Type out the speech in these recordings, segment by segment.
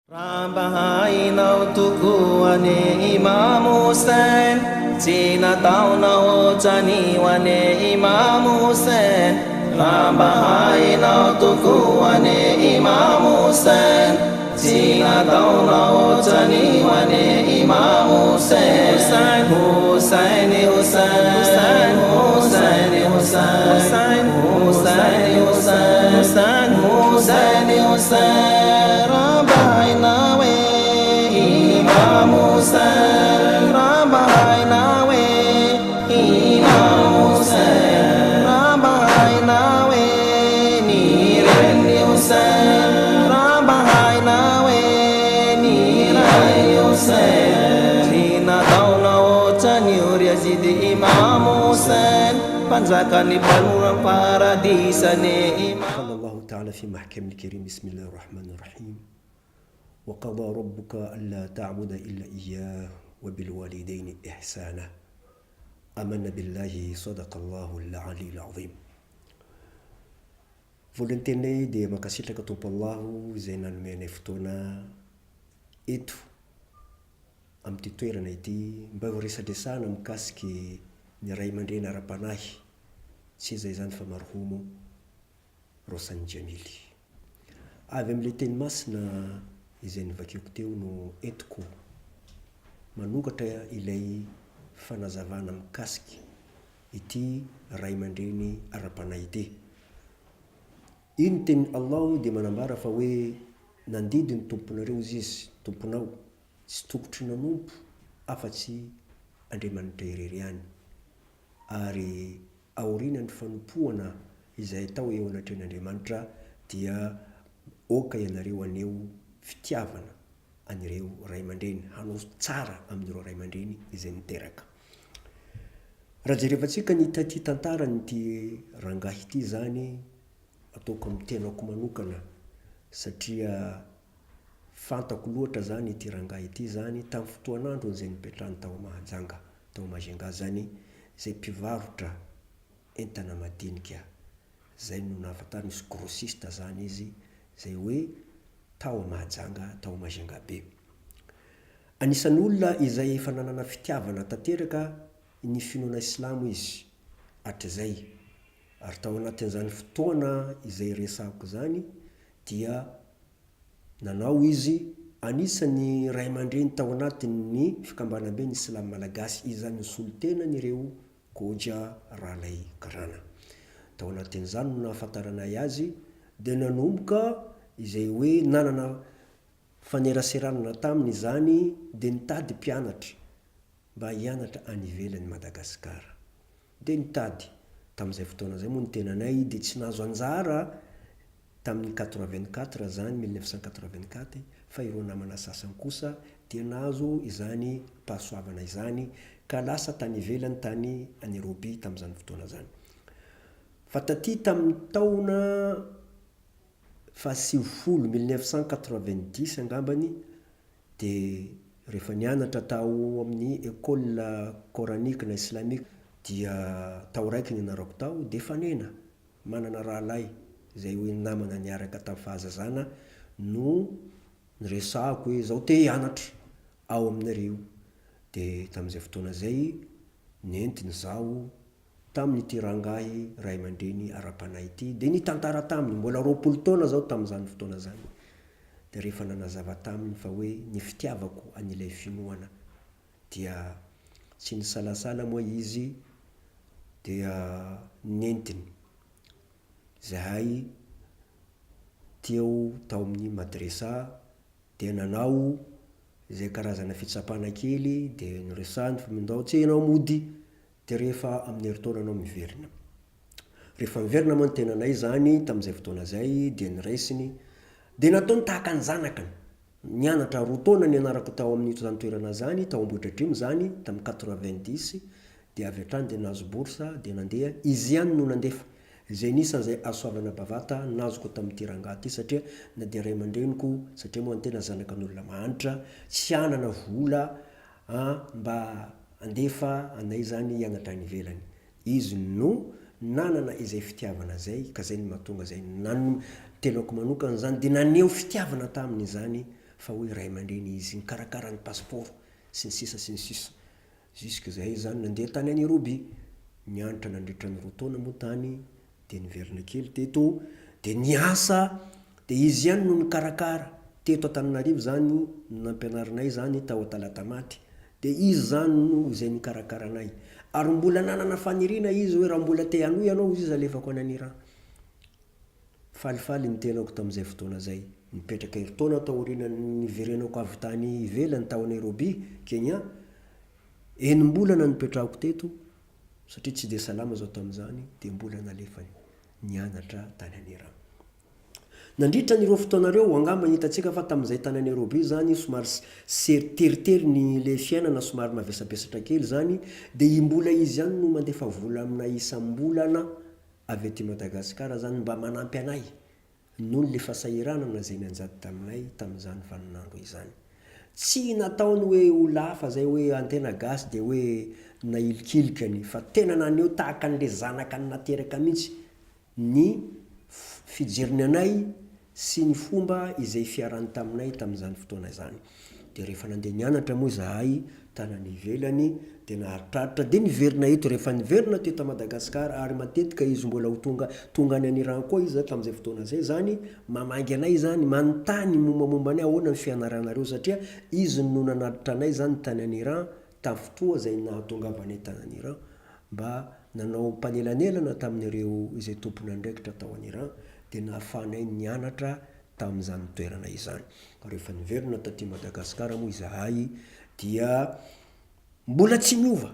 Raha mba hainao tokoane Imam Hussein, tsy nataonao ohatrany hoane Imam Hussein. Raha mba hainao tokoane Imam Hussein, tsy nataonao ohatrany hoane Imam Hussein. Hussein, Hussein, Hussein, Hussein, Hussein, Hussein, Hussein, Hussein, Hussein. Imam Hussein, Rabbi nawe, Imam Hussein, Rabbi nawe, Nirendi Hussein, Rabbi nawe, Nirendi Hussein. Tina tauna ocha ni Yazid Imam Hussein, panjakani panuran paradisane Imam. قال الله تعالى في محكم الكريم بسم الله الرحمن الرحيم وقضى ربك ألا تعبد إلا إياه وبالوالدين إحسانا آمنا بالله صدق الله العلي العظيم. Voalohany teny dia mankasitraka Tompo Allahu izay nanomenay fotoana eto amin'ity toerana ity mba ho resadresana mikasiky ny ray aman-dreny ara-panahy tsy izay zany fa marhumo Rosany Jamily. Avy amin'ilay teny masina izay nivakiko teo no entiko manokatra ilay fanazavana mikasiky ity ray aman-dreny ara-panahy ity. Iny teny Allah dia manambara fa hoe nandidy ny tomponareo izy, tomponao tsy tokotry nanompo afa-tsy Andriamanitra irery ihany, ary aoriana ny fanompoana izay atao eo anatren'Andriamanitra dia oka ianareo aneo fitiavana anireo ray aman-dreny, hanao tsara amin'ireo ray aman-dreny izay niteraka. Raha jerevantsika ny ity tantara nyity rangahy ity zany ataoko amin'ny tenako manokana satria fantako loatra zany ity rangahy ity zany tamin'ny fotoan'andro izay nipetrahany tao Mahajanga, tao Majunga zany, izay mpivarotra entana madinika. Zay no nahafantarina misy grossiste zany izy, zay hoe tao Mahajanga, tao Majunga be. Anisan'ny olona izay efa nanana fitiavana tanteraka ny finoana Islamo izy hatrizay, ary tao anatin'izany fotoana izay resahako zany dia nanao izy anisan'ny ray aman-dreny tao anatin'ny fikambanam-be ny Silamo malagasy, izy zany nisolo tena n'ireo Goja Ralay Karana. Tao anatin'izany no nahafantaranay azy dia nanomboka izay hoe nanana faneraseranana taminy zany dia nitady mpianatra mba hianatra any ivelan'ny Madagasikara. Dia nitady tamin'izay fotoana zay moa ny tenanay dia tsy nahazo anjara tamin'ny 84 zany 1984 fa ireo namana sasany kosa dia nahazo izany pahasoavana izany ka lasa tany ivelany tany Nairobi tamin'izany fotoana zany. Fa taty tamin'ny taona fahasivifolo 1990 angambany dia rehefa nianatra tao amin'ny école coranique na islamique dia tao raiky ny anarako tao dia fanena manana rahalahy izay hoe namana niaraka tamin'ny fahazazana no niresahako hoe zaho te hianatra ao aminareo. Dia tamin'izay fotoana zay nentiny zaho tamin'ity rangahy ray aman-dreny ara-panahy ity dia nitantara taminy, mbola 20 taona zaho tamin'izany fotoana zany. Dia rehefa nanazava taminy fa hoe ny fitiavako an'ilay finoana dia tsy nisalasala moa izy dia nentiny zahay teo tao amin'ny madresa dia nanao izay karazana fitsapana kely dia niresahany fa mindao tsy ianao mody dia rehefa amin'ny heritaona anao miverina. Rehefa miverina moa ny tenanay zany tamin'izay fotoana zay dia niresiny dia nataony tahaka ny zanakany, nianatra 2 taona nianarako tao amin'ny toerana zany, tao Ambohitra Atrimo zany tamin'ny 90 dia avy hatrany dia nahazo bourse dia nandeha izy ihany no nandefa. Izay nisan'izay asoavana bavata nazoko tamin'ity rangahy ity satria na dia ray aman-dreniko satria moa ny tena zanakan'olona mahantra tsy anana vola mba andefa anay zany hianatra any ivelany. Izy no nanana izay fitiavana zay ka zay ny mahatonga zay tenako manokana zany dia naneho fitiavana taminy zany fa hoe ray aman-dreny izy nikarakara ny passeport sy ny sisa sy ny sisa. Jusque zay zany nandeha tany Nairobi, nianatra nandritra ny 2 taona moa tany, de niverina kely teto, de niasa, de izy ihany no nikarakara teto Antananarivo zany, nampianarinay zany tao Talatamaty, de izy zany no zay nikarakara anay. Ary mbola nanana fanirina izy hoe raha mbola te hanoy ianao izy alefako any Iran. Falifaly ny tenako tamin'izay fotoana zay, nipetraka eritaona tao aoriana niverenako avy tany ivelany tao Nairobi, Kenya. Enimbolana nipetrahako teto satria tsy de salama zao tamin'izany, de mbola nalefa nianatra tany Iran. Nandritra n'ireo fotoanareo angamba hitatsika fa tamin'izay tany Nairobi zany somary teritery ny le fiainana, somary mavesabesatra kely zany, de imbola izy ihany no mandefa vola aminay isam-bolana avy aty Madagasikara zany mba manampy anay noho le fahasahiranana zay nanjady taminay tamin'izany vaninandro izany. Tsy nataony hoe olafa zay hoe antena gasy de hoe nailikilikany, fa tena naneo tahaka an'le zanaka ny nateraka mihitsy ny fijeriny anay sy ny fomba izay fiarany taminay tamin'izany fotoana zany. De rehefa nandeha nianatra moa zahay tany ivelany, de naharitraritra de niverina eto. Rehefa niverina teto Madagasikara, ary matetika izy mbola ho tonga any Iran koa izy tamin'izay fotoana zay zany, mamangy anay zany, manontany mombamomba anay ahoana ny fianaranareo, satria izy no nanaritra anay zany tany Iran tamin'ny fotoa zay nahatongavanay tany Iran, mba nanao mpanelanelana tamin'ireo izay tompony andraikitra tao Iran, de nahafahanay nianatra tamin'izany toerana izany. Rehefa niverina taty Madagasikara moa izahay dia mbola tsy miova,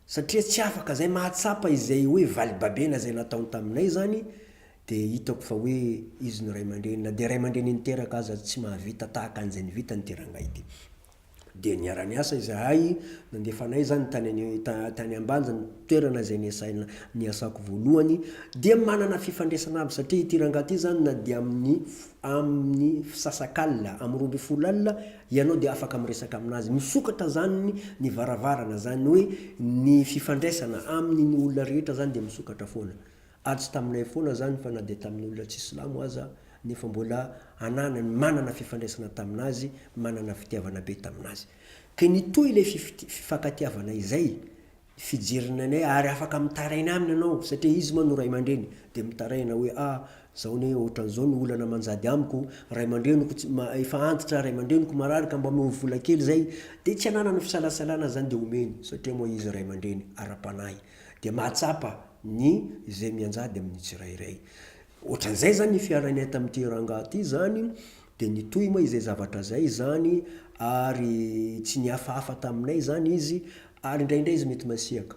satria tsy afaka zay mahatsapa izay hoe valibabena zay nataony taminay zany. De hitako fa hoe izy ny ray aman-dreny, na de ray aman-dreny niteraka aza tsy mahavita tahaka an'izay nivita niterangay ty. De niara-niasa izahay, nandefanay zany tany Ambanja, ny toerana zay niasako voalohany, de manana fifandraisana aby, satria itiranga ty zany na de amin'ny fisasakalina, amin'ny 12 alina ianao de afaka miresaka aminazy, misokatra zany ny varavarana zany hoe ny fifandraisana amin'ny olona rehetra zany de misokatra foana. Ary tsy taminay foana zany fa na de tamin'ny olona tsy silamo aza, nefa mbola manana fifandraisana taminazy, manana fitiavana be taminazy. Ka nitoy le fifankatiavana izay, fijerinanay ary afaka mitaraina aminy anao, satria izy moa no ray aman-dreny, de mitaraina hoe zao ne ohatran'izao ny olana manjady amiko, ray aman-dreniko efa antitra ray aman-dreniko marary ka mba omeo vola kely zay, de tsy ananany fisalasalana zany de omeny, satria moa izy ray aman-dreny ara-panahy, de mahatsapa ny izay mianjady amin'ny tsirairay. Ohatran'izay zany ny fiaranay tamin'ity rangahy ty zany, de nitoy moa izay zavatra zay zany, ary tsy nihafahafa taminay zany izy, ary indraindray izy mety masiaka.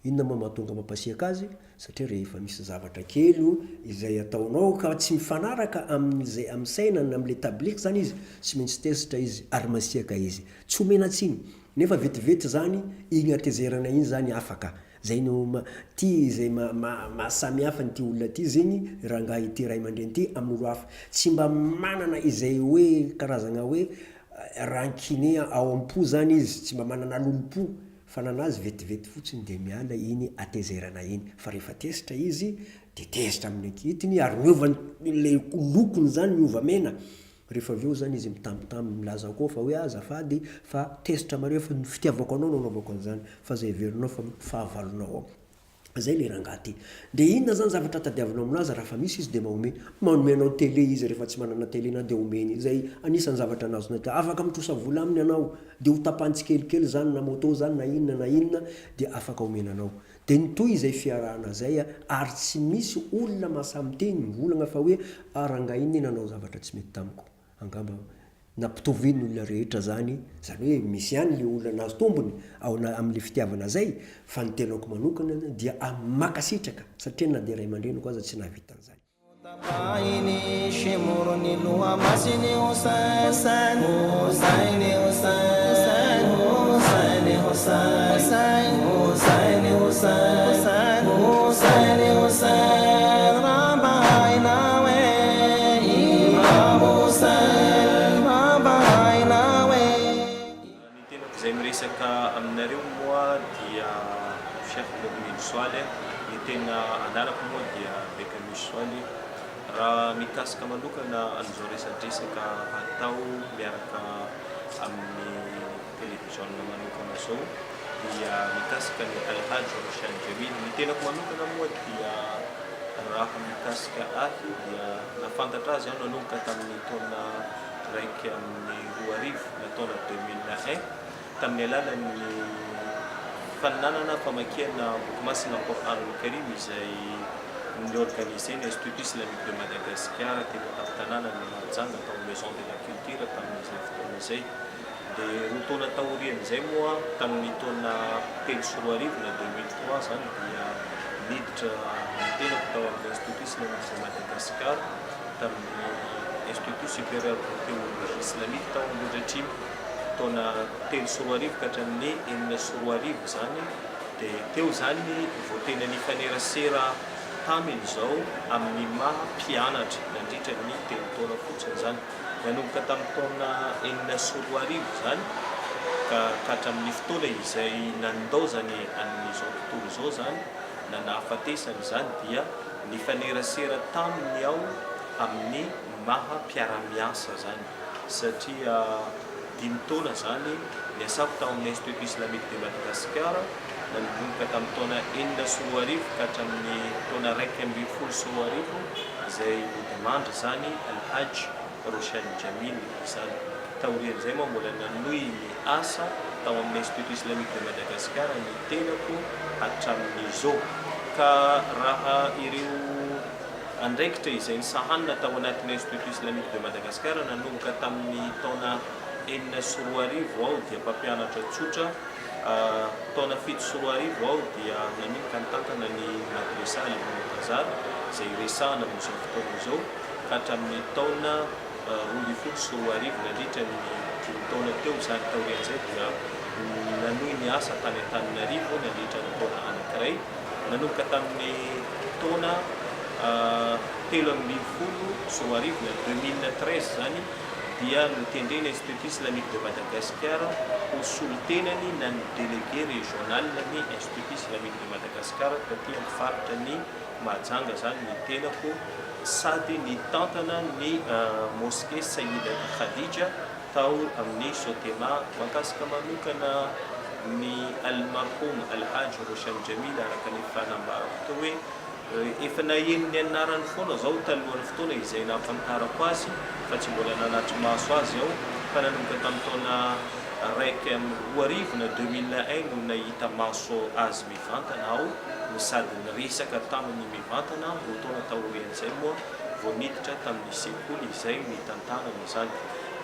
Inona moa mahatonga mampasiaka azy? Satria rehefa misy zavatra kely izay ataonao ka tsy mifanaraka amin'izay amin'ny sainany, amin'le tabliky zany izy, tsy maintsy tezitra izy ary masiaka izy, tsy omena tsiny. Nefa vetivety zany igny atezerana iny zany afaka. Zay no ty zay mahasamy hafa ny ty olona ty zegny rangahy ity ray aman-dreny ty amin'ny olo hafa, tsy mba manana izay hoe karazana hoe rankine ao am-po zany izy, tsy mba manana lolo-po, fa nanazy vetivety fotsiny de miala iny atezerana iny. Fa rehefa tezitra izy de tezitra amin'ny ankitiny, ary miova le lokony zany miova mena. Rehefa aveo zany izy mitambitamby milaza koa fa hoe azafady fa tezitra mareo fa fitiavako anao nanaovako an'izany, fa zay verinao fa fahavalonao ao. Zay le rangahy ty. De inona zany zavatra tadiavinao aminazy, raha fa misy izy de manome anao télé izy, rehefa tsy manana télé na de omeny. Zay anisan'ny zavatra nazona ty, afaka mitrosa vola aminy anao, de ho tapany tsikelikely zany na moto zany na inona de afaka omenanao. De nitoy izay fiarahana zay, ary tsy misy olona mahasaminteny mivolagna fa hoe rangahy iny nanao zavatra tsy mety tamiko. Angamba nampitoviny olona rehetra zany hoe misy ihany le olona nazo tombony amin'le fitiavana zay, fa ny tenako manokana dia makasitraka, satria na de ray aman-dreniko aza tsy nahavita an'izany. Tapainy shemorony loha masiny Hussein, Hussein, Hussein, Hussein, Hussein, Hussein, Hussein, Hussein, Hussein, Rabai nawe Imam Hussein, Rabai nawe. Ny tenako izay miresaka aminareo moa dia Cheikh Bekamish Soale, ny tena anarako moa dia Bekamish Soale. raha mikasika manokana an'izao resadresaka atao miaraka amin'ny télévision manokana zao dia mikasika ny Alhaj Roshan Jamil. Ny tenako manokana moa dia raha mikasika ahy dia nafantatra azy aho nanomboka tamin'ny taona raiky amin'ny 2000 na taona 2001 tamin'ny alalan'ny fananana famakiana boky masina Coranul Karim izay organisé ny Institut Islamique de Madagascar teto an-tanàna ny Mahajanga tao Maison de la Culture tamin'izay fotoana izay. Dia roa taona taorian'izay moa tamin'ny taona 3 na 2003 zany dia miditra ny tenako tao amin'ny Institut Islamique de Madagascar tamin'ny Institut Supérieur de Théologie Islamique tao Ambohidratrimo taona 3 ka hatramin'ny 4 zany. Dia teo zany vao tena nifanerasera taminy zao amin'ny maha mpianatra nandritra ny 3 taona fotsiny zany. Nanomboka tamin'ny taona 4 zany ka hatramin'ny fotoana izay nandaozany amin'izao tontolo izao zany na nahafatesany zany dia nifanerasera taminy aho amin'ny maha mpiara-miasa zany satria 5 taona zany niasako tao amin'ny Institut Islamique de Madagascar nanomboka tamin'ny taona 4 ka hatramin'ny taona 1 izay hodimandry zany Alhaj Roshan Jamil zany. Taorian'izay moa mbola nanohy ny asa tao amin'ny Institut Islamique de Madagascar ny tenako hatramin'izao. Ka raha ireo andraikitra izay nisahanina tao anatin'ny Institut Islamique de Madagascar nanomboka tamin'ny taona 4 aho dia mpampianatra tsotra. Taona 7 aho dia nanomboka nitantana ny madrasa Al-Muntazar izay resahana amin'izao fotoana izao ka hatramin'ny taona 12 nandritra ny 5 taona teo zany taorian'izay dia nanohy ny asa tany Antananarivo nandritra ny taona anankiray. Nanomboka tamin'ny taona 13 na 2013 zany dia nitendrena Institut Islamique de Madagascar ho solotenany na ny délégué régional ny Institut Islamique de Madagascar taty amin'ny faritra ny Mahajanga zany ny tenako sady nitantana ny mosquée Sayyida Khadija tao amin'ny Sotema makasika manokana ny almarhum Alhaj Roshan Jamil araka ny fanambarako teo hoe efa naheno ny anarany foana zao talohan'ny fotoana izay nahafantarako azy fa tsy mbola nanatry maso azy aho fa nanomboka tamin'ny taona 1 na 2001 no nahita maso azy mivantana aho no sady niresaka tamin'ny mivantana roa taona taorian'izay moa vao miditra tamin'ny sekoly izay nitantanana zany.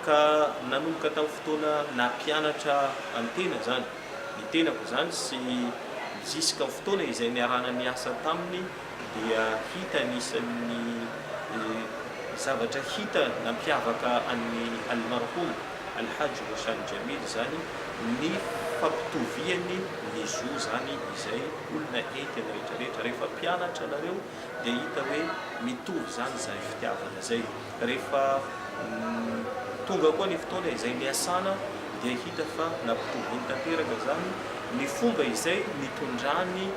Ka nanomboka tamin'ny fotoana nampianatra antena zany ny tenako zany sy juska fotoana izay niarana niasa taminy dia hita anisan'ny zavatra hita nampiavaka an'ny almarhum Alhaj Roshan Jamil zany ny fampitoviany ny zo zany izay olona entiny rehetrarehetra rehefa mpianatra nareo dia hita hoe mitovy zany zay fitiavana zay. Rehefa tonga koa ny fotoana izay niasana dia hita fa nampitovy tanteraka zany ny fomba izay nitondrany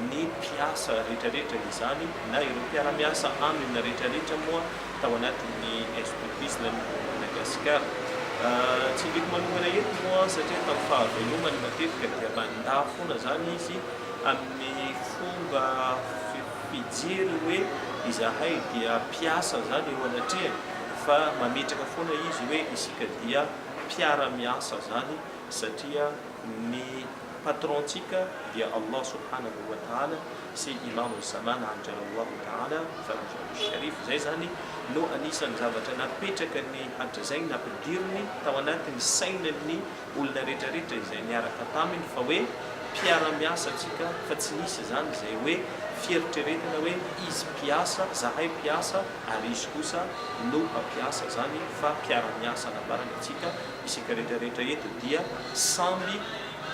ny mpiasa rehetrarehetra izany na ireo mpiara-miasa amina rehetrarehetra moa tao anatin'ny Institut Islamique de Madagascar. Tsy ndreko manokana eto moa satria tamin'ny fahavelomany matetika dia mandà foana zany izy amin'ny fomba fijery hoe izahay dia mpiasa zany eo anatrehany fa mametraka foana izy hoe isika dia mpiara-miasa zany satria ny patrontsika dia Allah subhanahu wa ta'ala sy Imam Zaman Ajalallahu ta'ala Farajahu Sharif zay zany no anisan'ny zavatra napetraka ny hatrazay nampidiriny tao anatin'ny sainan'ny olona rehetrarehetra izay niaraka taminy fa hoe mpiara-miasa tsika fa tsy nisy zany zay hoe fieritreretina hoe izy mpiasa zahay mpiasa ary izy kosa no mpampiasa zany fa mpiara-miasa nabarana atsika isika rehetrarehetra eto dia samby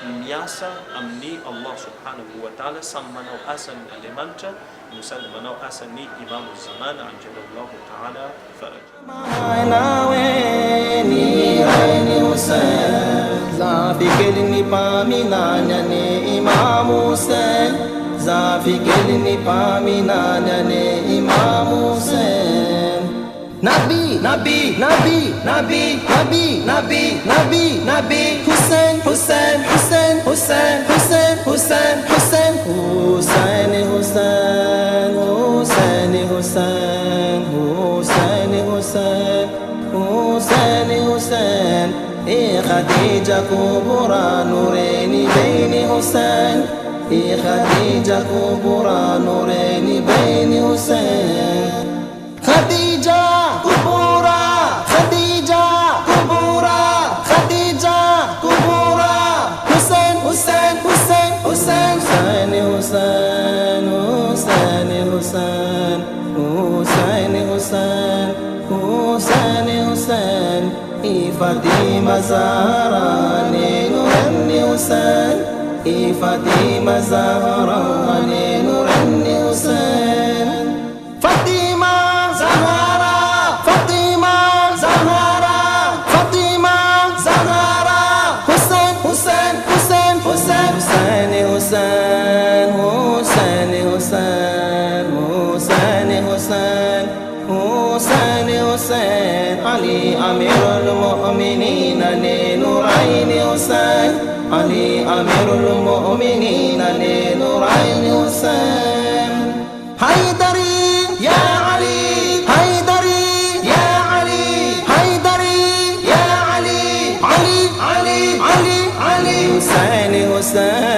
miasa amin'ny Allah subhanahu wa ta'ala samy manao asan'ny Andriamanitra no sady manao asan'ny Imam Zaman Ajalallahu ta'ala zafikeliny mpaminany ane Imam Hussein zafikeliny mpaminany ane Imam Hussein Nabi, Nabi, Nabi, Nabi, Nabi, Nabi, Nabi, Nabi, Hussein, Hussein, Hussein, Hussein, Hussein, Hussein, Hussein, Hussein, Hussein, Hussein, Hussein, Hussein, Hussein, Hussein, Hussein, Khadija Kubra Nureni Baini Hussein, Khadija Kubra Nureni Baini Hussein, Khadija Kubura, Khadija Kubura, Khadija Kubura, Hussein, Hussein, Hussein, Hussein, Hussein, Hussein, Hussein, Hussein, Hussein, Hussein, Hussein, Fatima Zahra Nurani Hussein, Fatima Zahra Nurani Hussein, Fatima Zahra, Fatima Zahra, Fatima Zahra, Hussein, Hussein, Hussein, Hussein, Hussein, Hussein, Hussein, Hussein, Hussein, Hussein, Hussein, Ali Amirul Mu'minin Nurayn Hussein, Ali Amirul Mu'minin Nurayn Hussein, Haydari ya Ali, Haydari ya Ali, Haydari ya Ali, Ali, Ali, Ali, Ali, Hussein, Hussein.